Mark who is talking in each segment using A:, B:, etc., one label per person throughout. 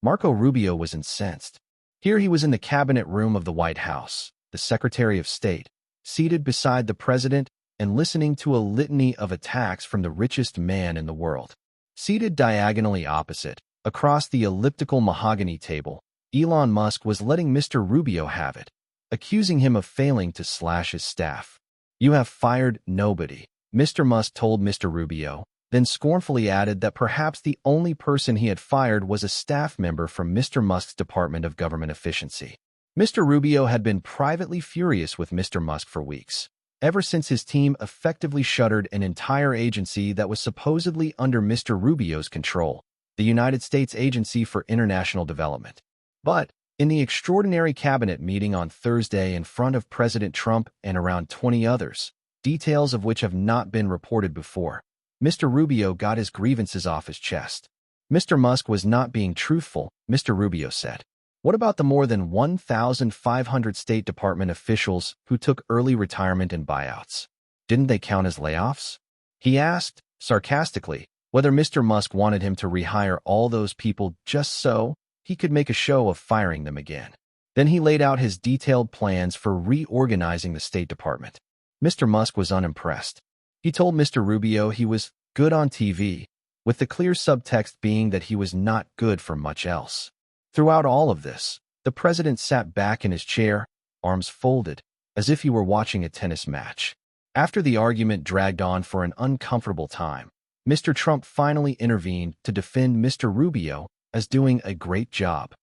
A: Marco Rubio was incensed. Here he was in the cabinet room of the White House, the Secretary of State, seated beside the president and listening to a litany of attacks from the richest man in the world. Seated diagonally opposite, across the elliptical mahogany table, Elon Musk was letting Mr. Rubio have it, accusing him of failing to slash his staff. "You have fired nobody," Mr. Musk told Mr. Rubio, then scornfully added that perhaps the only person he had fired was a staff member from Mr. Musk's Department of Government Efficiency. Mr. Rubio had been privately furious with Mr. Musk for weeks, ever since his team effectively shuttered an entire agency that was supposedly under Mr. Rubio's control, the United States Agency for International Development. But, in the extraordinary cabinet meeting on Thursday in front of President Trump and around 20 others, details of which have not been reported before, Mr. Rubio got his grievances off his chest. Mr. Musk was not being truthful, Mr. Rubio said. What about the more than 1,500 State Department officials who took early retirement and buyouts? Didn't they count as layoffs? He asked, sarcastically, whether Mr. Musk wanted him to rehire all those people just so he could make a show of firing them again. Then he laid out his detailed plans for reorganizing the State Department. Mr. Musk was unimpressed. He told Mr. Rubio he was good on TV, with the clear subtext being that he was not good for much else. Throughout all of this, the president sat back in his chair, arms folded, as if he were watching a tennis match. After the argument dragged on for an uncomfortable time, Mr. Trump finally intervened to defend Mr. Rubio as doing a great job.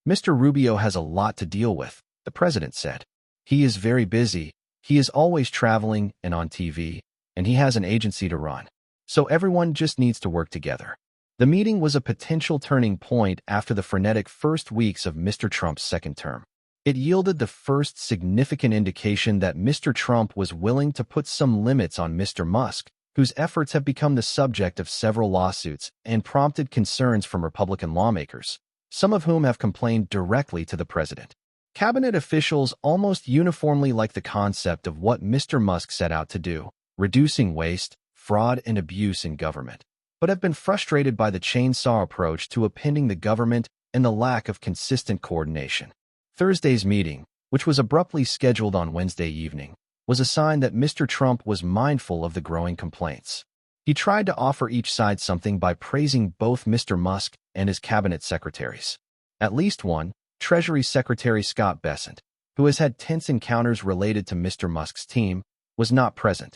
A: "Mr. Rubio has a lot to deal with," the president said. "He is very busy, he is always traveling and on TV, and he has an agency to run. So everyone just needs to work together." The meeting was a potential turning point after the frenetic first weeks of Mr. Trump's second term. It yielded the first significant indication that Mr. Trump was willing to put some limits on Mr. Musk, whose efforts have become the subject of several lawsuits and prompted concerns from Republican lawmakers, some of whom have complained directly to the president. Cabinet officials almost uniformly like the concept of what Mr. Musk set out to do, reducing waste, fraud, and abuse in government, but have been frustrated by the chainsaw approach to upending the government and the lack of consistent coordination. Thursday's meeting, which was abruptly scheduled on Wednesday evening, was a sign that Mr. Trump was mindful of the growing complaints. He tried to offer each side something by praising both Mr. Musk and his cabinet secretaries. At least one, Treasury Secretary Scott Bessent, who has had tense encounters related to Mr. Musk's team, was not present.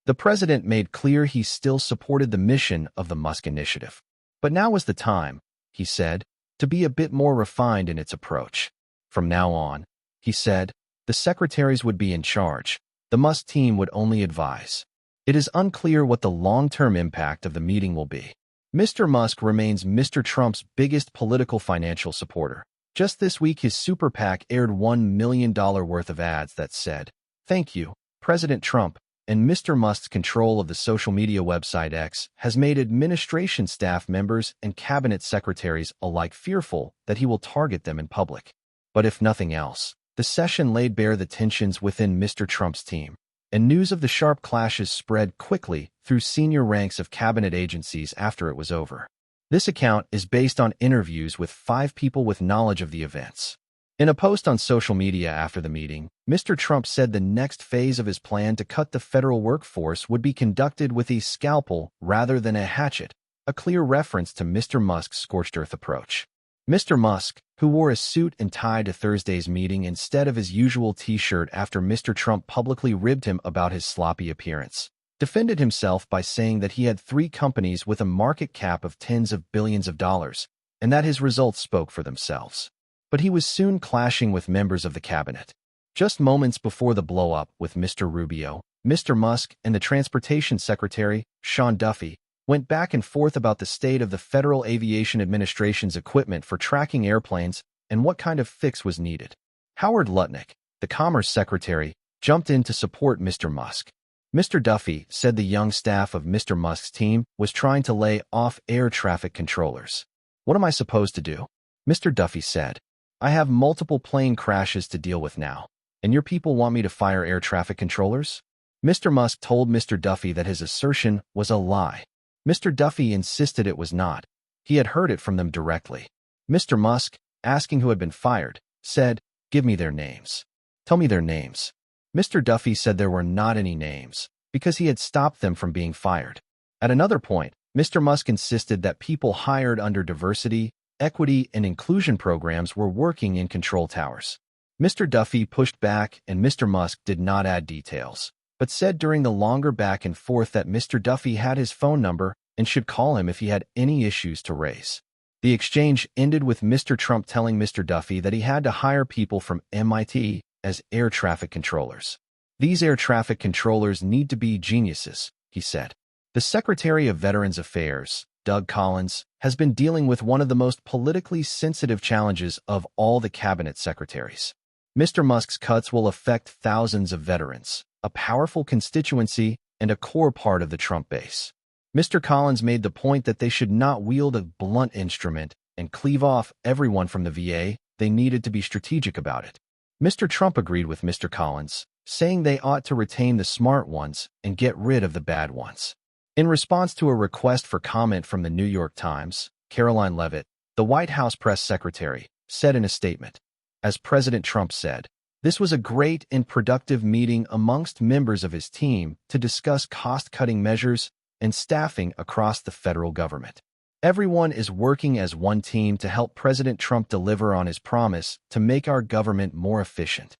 A: The president made clear he still supported the mission of the Musk initiative. But now was the time, he said, to be a bit more refined in its approach. From now on, he said, the secretaries would be in charge. The Musk team would only advise. It is unclear what the long-term impact of the meeting will be. Mr. Musk remains Mr. Trump's biggest political financial supporter. Just this week, his super PAC aired $1 million worth of ads that said, "Thank you, President Trump," and Mr. Musk's control of the social media website X has made administration staff members and cabinet secretaries alike fearful that he will target them in public. But if nothing else, the session laid bare the tensions within Mr. Trump's team, and news of the sharp clashes spread quickly through senior ranks of cabinet agencies after it was over. This account is based on interviews with 5 people with knowledge of the events. In a post on social media after the meeting, Mr. Trump said the next phase of his plan to cut the federal workforce would be conducted with a scalpel rather than a hatchet, a clear reference to Mr. Musk's scorched earth approach. Mr. Musk, who wore a suit and tie to Thursday's meeting instead of his usual t-shirt after Mr. Trump publicly ribbed him about his sloppy appearance, defended himself by saying that he had 3 companies with a market cap of tens of billions of dollars, and that his results spoke for themselves. But he was soon clashing with members of the cabinet. Just moments before the blow-up with Mr. Rubio, Mr. Musk and the Transportation Secretary, Sean Duffy, went back and forth about the state of the Federal Aviation Administration's equipment for tracking airplanes and what kind of fix was needed. Howard Lutnick, the Commerce Secretary, jumped in to support Mr. Musk. Mr. Duffy said the young staff of Mr. Musk's team was trying to lay off air traffic controllers. "What am I supposed to do?" Mr. Duffy said. "I have multiple plane crashes to deal with now, and your people want me to fire air traffic controllers?" Mr. Musk told Mr. Duffy that his assertion was a lie. Mr. Duffy insisted it was not. He had heard it from them directly. Mr. Musk, asking who had been fired, said, "Give me their names. Tell me their names." Mr. Duffy said there were not any names, because he had stopped them from being fired. At another point, Mr. Musk insisted that people hired under diversity, equity, and inclusion programs were working in control towers. Mr. Duffy pushed back and Mr. Musk did not add details, but said during the longer back and forth that Mr. Duffy had his phone number and should call him if he had any issues to raise. The exchange ended with Mr. Trump telling Mr. Duffy that he had to hire people from MIT as air traffic controllers. "These air traffic controllers need to be geniuses," he said. The Secretary of Veterans Affairs, Doug Collins, has been dealing with one of the most politically sensitive challenges of all the cabinet secretaries. Mr. Musk's cuts will affect thousands of veterans, a powerful constituency and a core part of the Trump base. Mr. Collins made the point that they should not wield a blunt instrument and cleave off everyone from the VA. They needed to be strategic about it. Mr. Trump agreed with Mr. Collins, saying they ought to retain the smart ones and get rid of the bad ones. In response to a request for comment from the New York Times, Caroline Leavitt, the White House press secretary, said in a statement, as President Trump said, "This was a great and productive meeting amongst members of his team to discuss cost-cutting measures and staffing across the federal government. Everyone is working as one team to help President Trump deliver on his promise to make our government more efficient."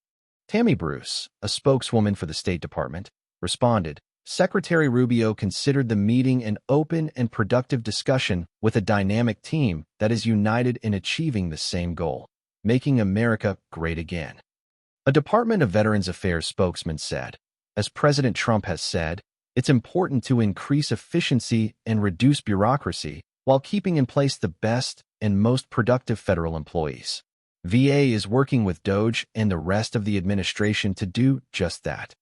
A: Tammy Bruce, a spokeswoman for the State Department, responded, "Secretary Rubio considered the meeting an open and productive discussion with a dynamic team that is united in achieving the same goal, making America great again." A Department of Veterans Affairs spokesman said, "As President Trump has said, it's important to increase efficiency and reduce bureaucracy while keeping in place the best and most productive federal employees. VA is working with DOJ and the rest of the administration to do just that."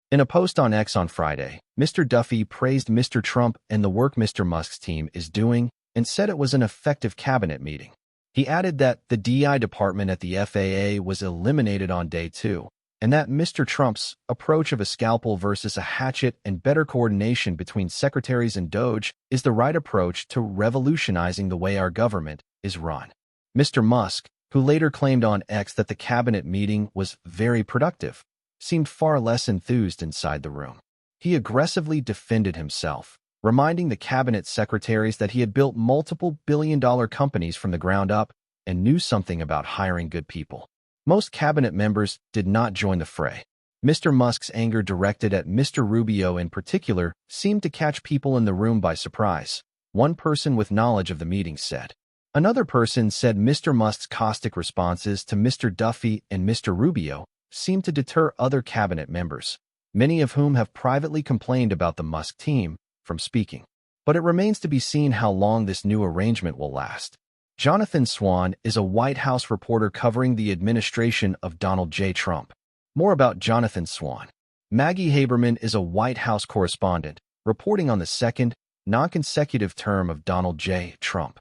A: In a post on X on Friday, Mr. Duffy praised Mr. Trump and the work Mr. Musk's team is doing and said it was an effective cabinet meeting. He added that the DI department at the FAA was eliminated on day 2, and that Mr. Trump's approach of a scalpel versus a hatchet and better coordination between secretaries and DOJ is the right approach to revolutionizing the way our government is run. Mr. Musk, who later claimed on X that the cabinet meeting was very productive, seemed far less enthused inside the room. He aggressively defended himself, reminding the cabinet secretaries that he had built multiple billion-dollar companies from the ground up and knew something about hiring good people. Most cabinet members did not join the fray. Mr. Musk's anger directed at Mr. Rubio in particular seemed to catch people in the room by surprise, one person with knowledge of the meeting said. Another person said Mr. Musk's caustic responses to Mr. Duffy and Mr. Rubio seemed to deter other cabinet members, many of whom have privately complained about the Musk team, from speaking. But it remains to be seen how long this new arrangement will last. Jonathan Swan is a White House reporter covering the administration of Donald J. Trump. More about Jonathan Swan. Maggie Haberman is a White House correspondent, reporting on the second, non-consecutive term of Donald J. Trump.